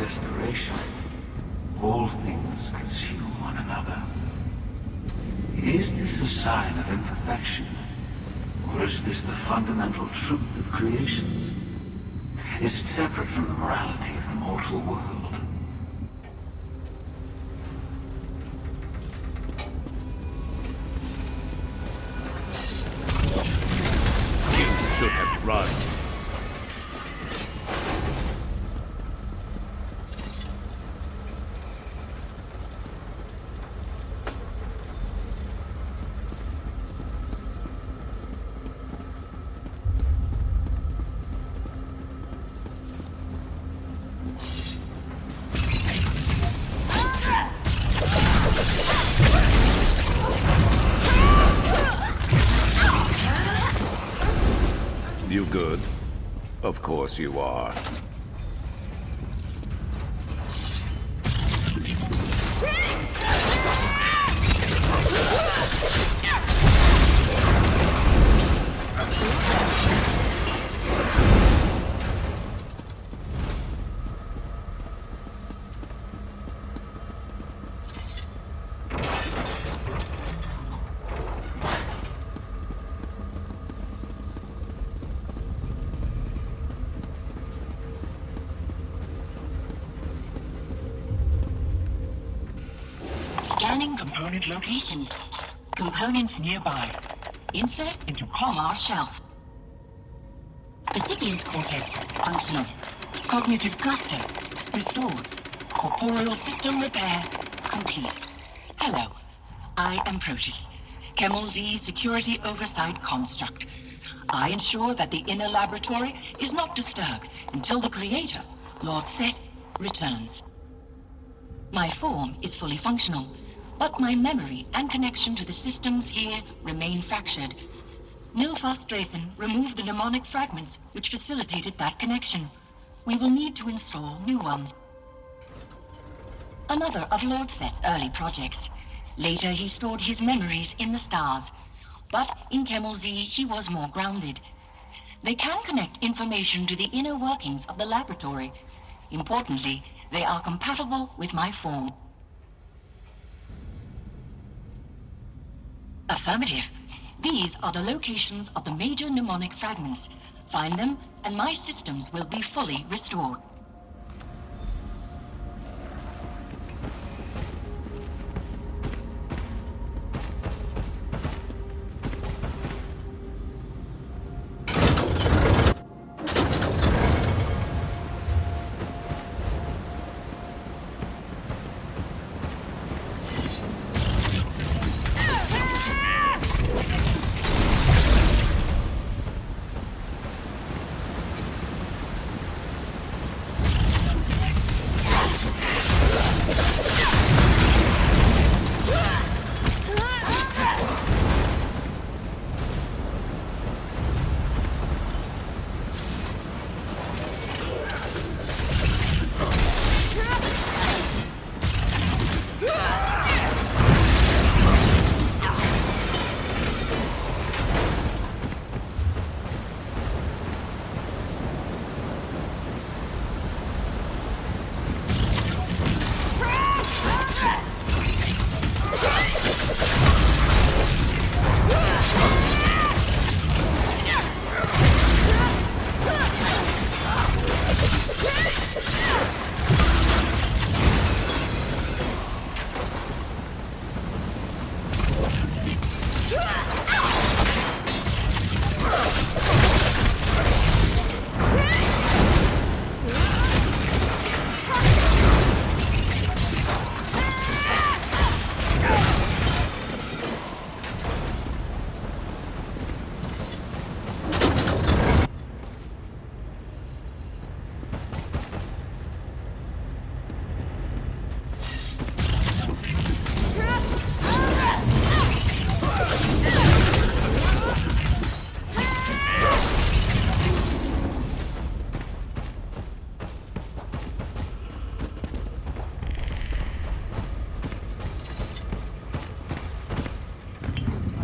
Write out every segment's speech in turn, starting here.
desperation, all things consume one another. Is this a sign of imperfection? Or is this the fundamental truth of creations? Is it separate from the morality of the mortal world? You should have run. You good? Of course you are. Scanning component location. Components nearby. Insert into Palmar shelf. Recipient cortex functioning. Cognitive cluster restored. Corporeal system repair complete. Hello, I am Proteus, Kemal Z Security Oversight Construct. I ensure that the inner laboratory is not disturbed until the Creator, Lord Set, returns. My form is fully functional, but my memory and connection to the systems here remain fractured. Nilfar Strathen removed the mnemonic fragments which facilitated that connection. We will need to install new ones. Another of Lord Set's early projects. Later he stored his memories in the stars, but in Kemal Z he was more grounded. They can connect information to the inner workings of the laboratory. Importantly, they are compatible with my form. Affirmative. These are the locations of the major mnemonic fragments. Find them, and my systems will be fully restored.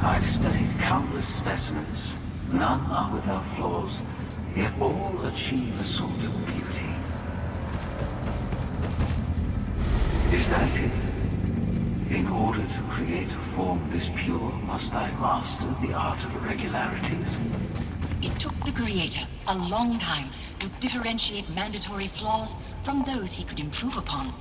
I've studied countless specimens. None are without flaws, yet all achieve a sort of beauty. Is that it? In order to create a form this pure, must I master the art of irregularities? It took the Creator a long time to differentiate mandatory flaws from those he could improve upon.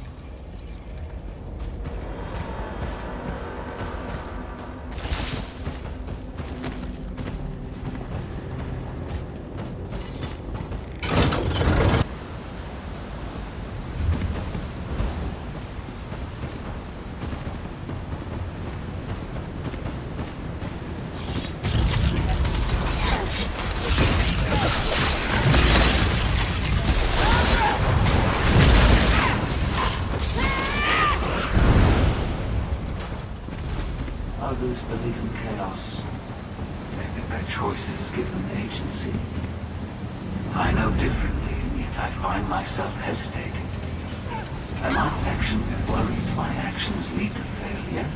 Others believe in chaos. Maybe their choices give them agency. I know differently, and yet I find myself hesitating. Am I actually worried my actions lead to failure?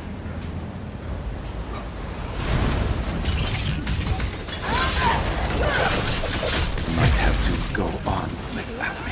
Might have to go on without me.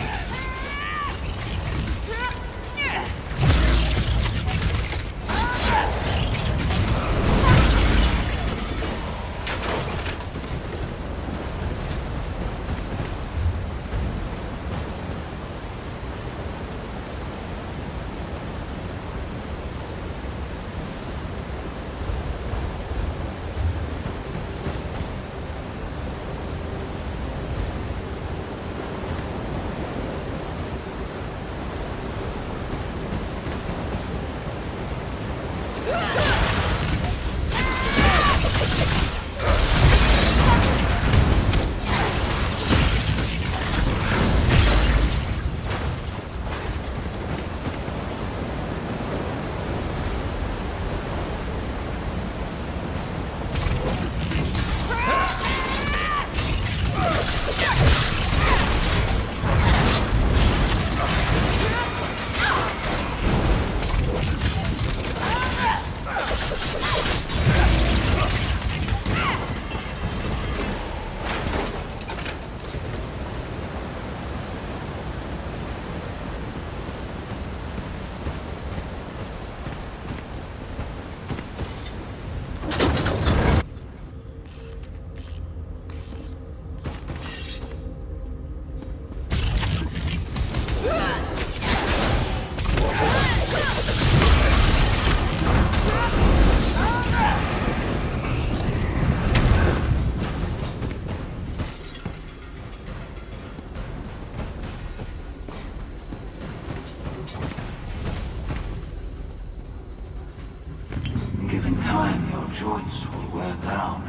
Given time, your joints will wear down.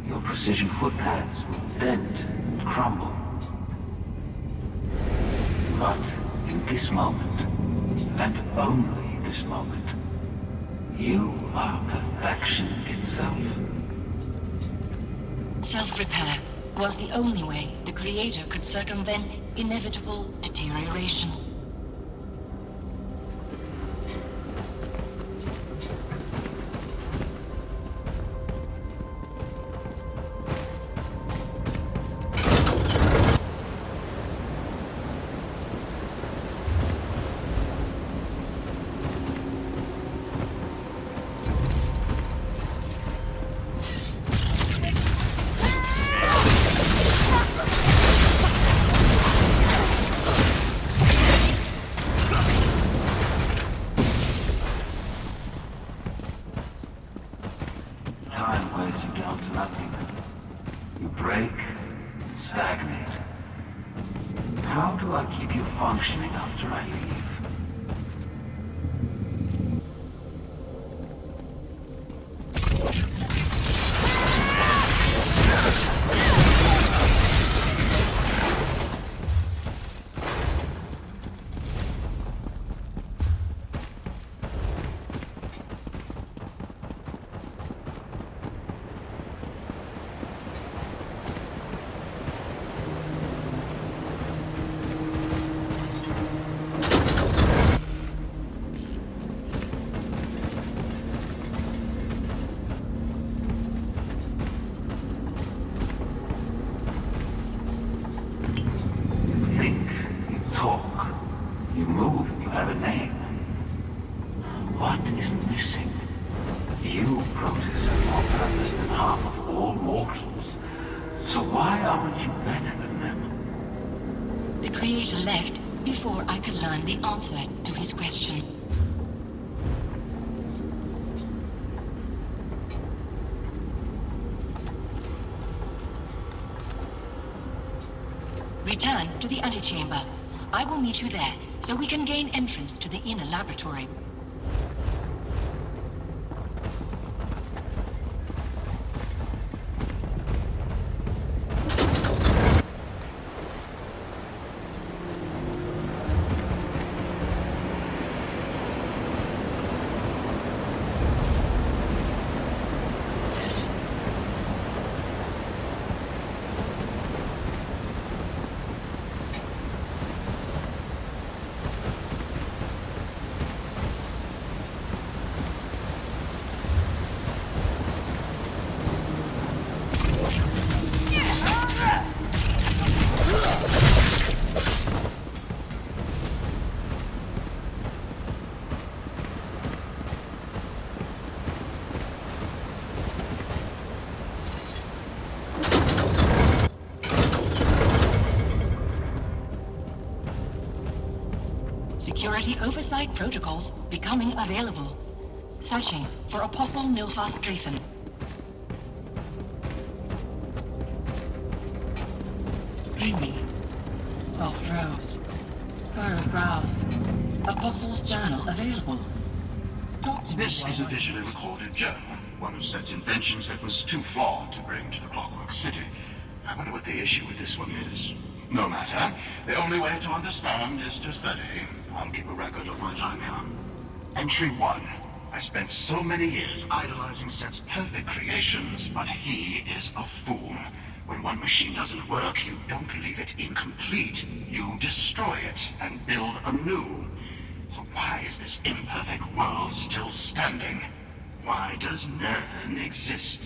Your precision footpads will dent and crumble. But in this moment, and only this moment, you are perfection itself. Self-repair was the only way the Creator could circumvent inevitable deterioration. Time wears you down to nothing. You break, stagnate. How do I keep you functioning after I leave? You think, you talk, you move, you have a name. Creator left before I could learn the answer to his question. Return to the antechamber. I will meet you there, so we can gain entrance to the inner laboratory. Security oversight protocols becoming available. Searching for Apostle Nilfas Drayton. Dreamy. Soft rose. Furrowed brows. Apostle's journal available. Talk to me. This is a visually recorded journal. One of Set's inventions that was too flawed to bring to the Clockwork City. I wonder what the issue with this one is. No matter. The only way to understand is to study. I'll keep a record of my time here. Entry 1. I spent so many years idolizing Set's perfect creations, but he is a fool. When one machine doesn't work, you don't leave it incomplete. You destroy it and build a new. So why is this imperfect world still standing? Why does Nern exist?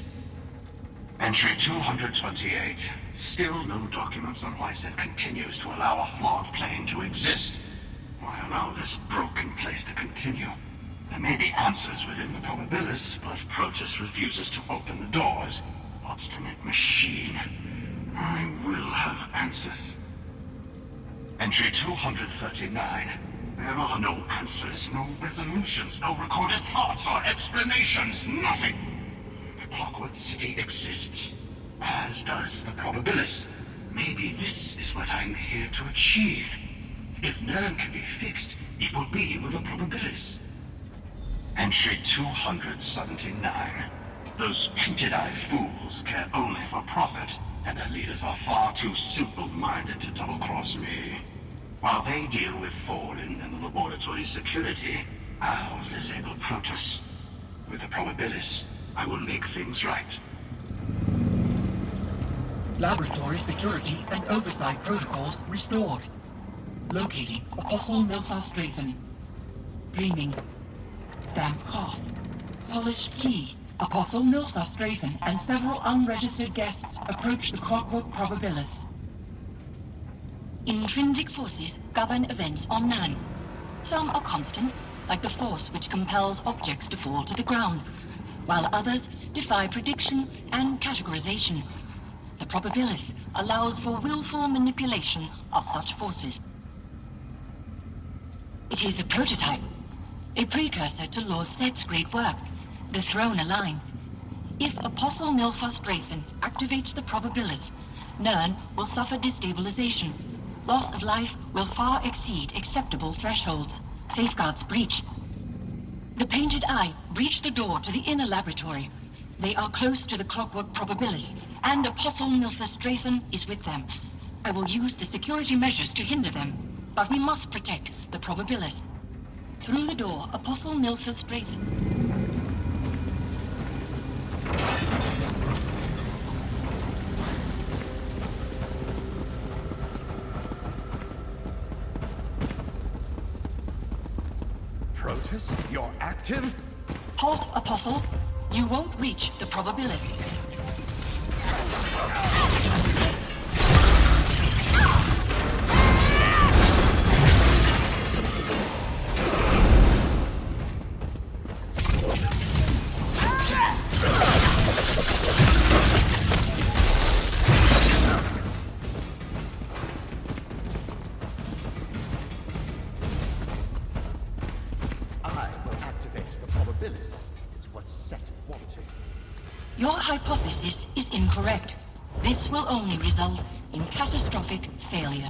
Entry 228. Still no documents on why Set continues to allow a flawed plane to exist. Why allow this broken place to continue? There may be answers within the probabilis, but Protus refuses to open the doors. Obstinate machine. I will have answers. Entry 239. There are no answers, no resolutions, no recorded thoughts or explanations, nothing. The Clockwork City exists, as does the probabilis. Maybe this is what I'm here to achieve. If Nern can be fixed, it will be with the probabilis. Entry 279. Those painted-eye fools care only for profit, and their leaders are far too simple-minded to double-cross me. While they deal with Thorlin and the laboratory security, I'll disable Protus. With the probabilis, I will make things right. Laboratory security and oversight protocols restored. Locating Apostle Nilfas Drayton. Dreaming. Damp cough. Polished key. Apostle Nilfas Drayton and several unregistered guests approach the Clockwork Probabilis. Intrinsic forces govern events on Nan. Some are constant, like the force which compels objects to fall to the ground, while others defy prediction and categorization. The Probabilis allows for willful manipulation of such forces. It is a prototype, a precursor to Lord Set's great work, the Throne Align. If Apostle Nilfas Drayton activates the Probabilis, Nern will suffer destabilization. Loss of life will far exceed acceptable thresholds. Safeguards breached. The Painted Eye breached the door to the inner laboratory. They are close to the Clockwork Probabilis, and Apostle Nilfas Drayton is with them. I will use the security measures to hinder them, but we must protect the Probabilis. Through the door, Apostle Nilfas Drayton. Protus, you're active? Halt, Apostle. You won't reach the Probabilis. Your hypothesis is incorrect. This will only result in catastrophic failure.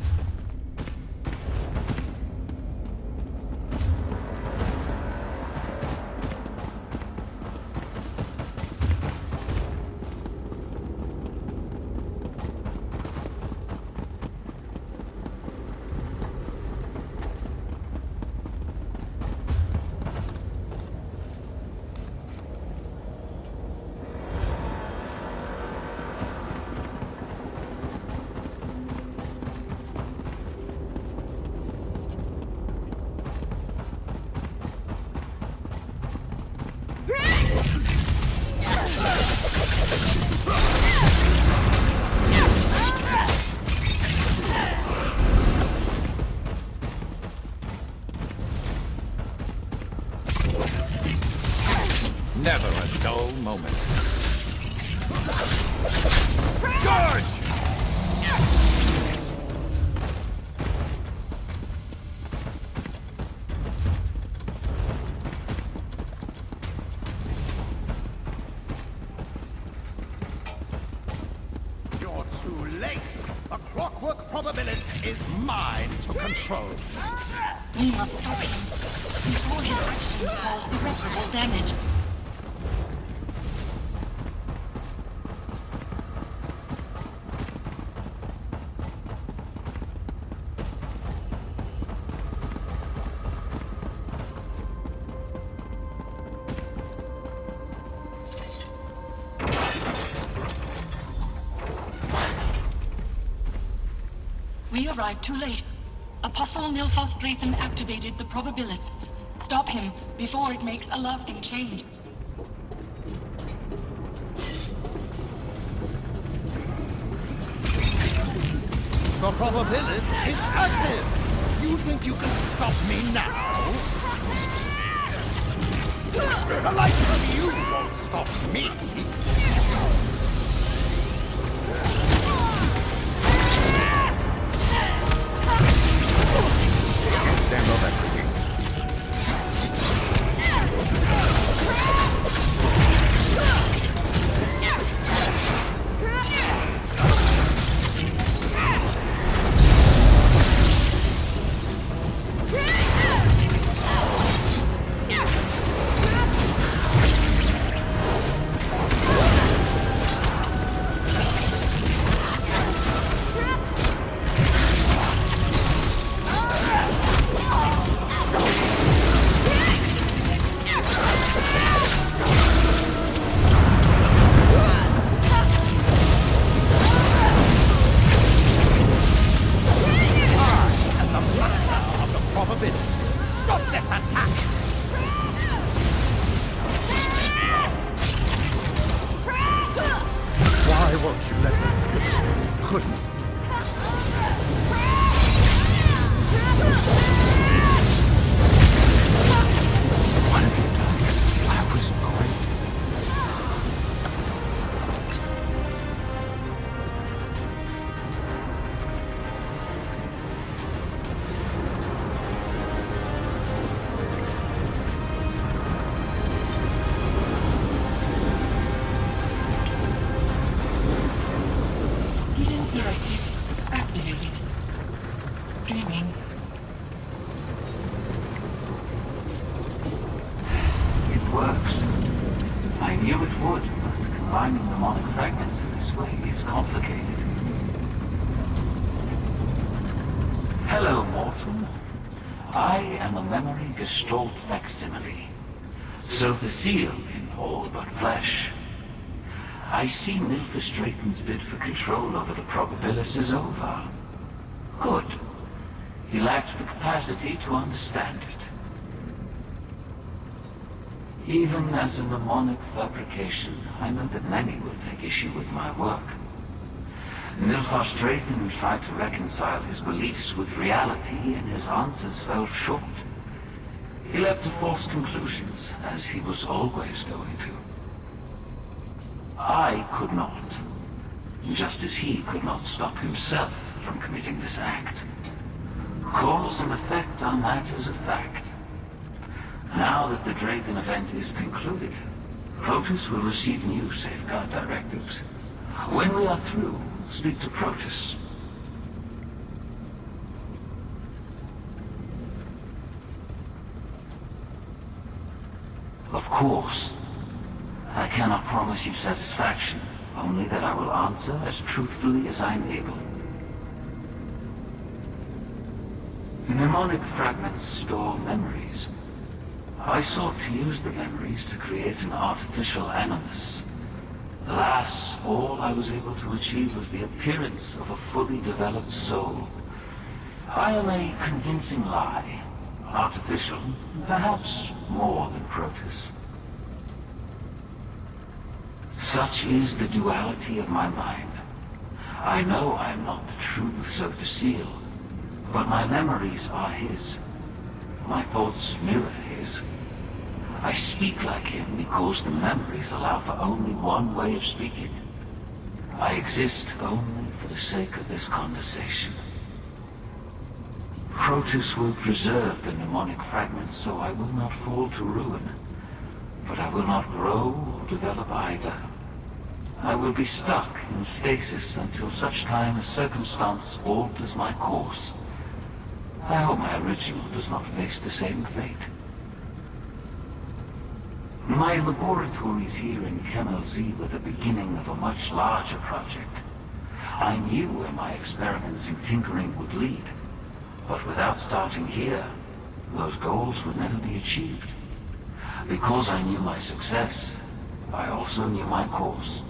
Never a dull moment. Charge! You're too late. A clockwork probabilist is mine to control. We must catch him before his actions cause irreparable damage. We arrived too late. Apostle Nilfos Drayton activated the probabilist. Stop him before it makes a lasting change. The probabilist is active. You think you can stop me now? The likes of you won't stop me. Stand on that cooking. Stop this attack! Why won't you let me fix it? Couldn't. What have you done? I was great. Hidden directive activated. Dreaming. It works. I knew it would, but combining mnemonic fragments in this way is complicated. Hello, mortal. I am a memory gestalt facsimile. Sotha Sil in all but flesh. I see Nilfos Drayton's bid for control over the probabilist is over. Good. He lacked the capacity to understand it. Even as a mnemonic fabrication, I know that many will take issue with my work. Nilfos Drayton tried to reconcile his beliefs with reality, and his answers fell short. He leapt to false conclusions, as he was always going to. I could not, just as he could not stop himself from committing this act. Cause and effect are matters of fact. Now that the Drayton event is concluded, Protus will receive new safeguard directives. When we are through, speak to Protus. Of course, I cannot promise you satisfaction, only that I will answer as truthfully as I am able. Mnemonic fragments store memories. I sought to use the memories to create an artificial animus. Alas, all I was able to achieve was the appearance of a fully developed soul. I am a convincing lie. Artificial, perhaps more than Protus. Such is the duality of my mind. I know I am not the true Sotha Sil, but my memories are his. My thoughts mirror his. I speak like him because the memories allow for only one way of speaking. I exist only for the sake of this conversation. Protus will preserve the mnemonic fragments so I will not fall to ruin, but I will not grow or develop either. I will be stuck in stasis until such time as circumstance alters my course. I hope my original does not face the same fate. My laboratories here in Necrom Z were the beginning of a much larger project. I knew where my experiments in tinkering would lead, but without starting here, those goals would never be achieved. Because I knew my success, I also knew my course.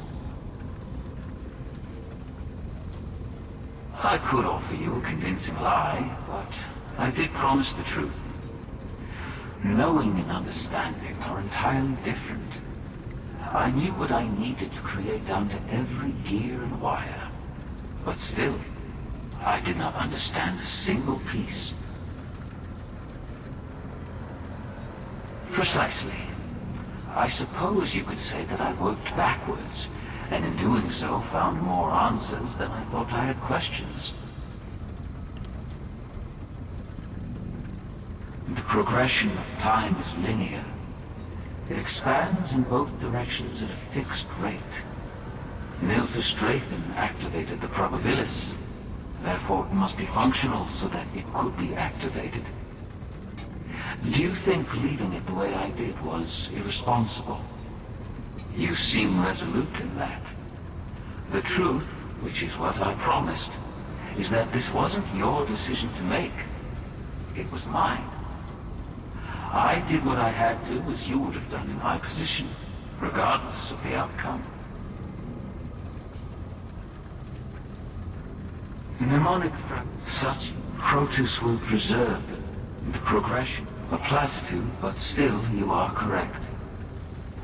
I could offer you a convincing lie, but I did promise the truth. Knowing and understanding are entirely different. I knew what I needed to create down to every gear and wire, but still, I did not understand a single piece. Precisely. I suppose you could say that I worked backwards, and in doing so found more answers than I thought I had questions. The progression of time is linear. It expands in both directions at a fixed rate. Nilfistrathan activated the probabilis. Therefore, it must be functional so that it could be activated. Do you think leaving it the way I did was irresponsible? You seem resolute in that. The truth, which is what I promised, is that this wasn't your decision to make. It was mine. I did what I had to, as you would have done in my position, regardless of the outcome. Mnemonic such Protus will preserve the progression. A platitude, but still you are correct.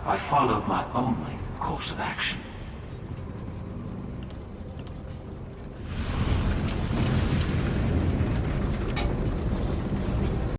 I followed my only course of action.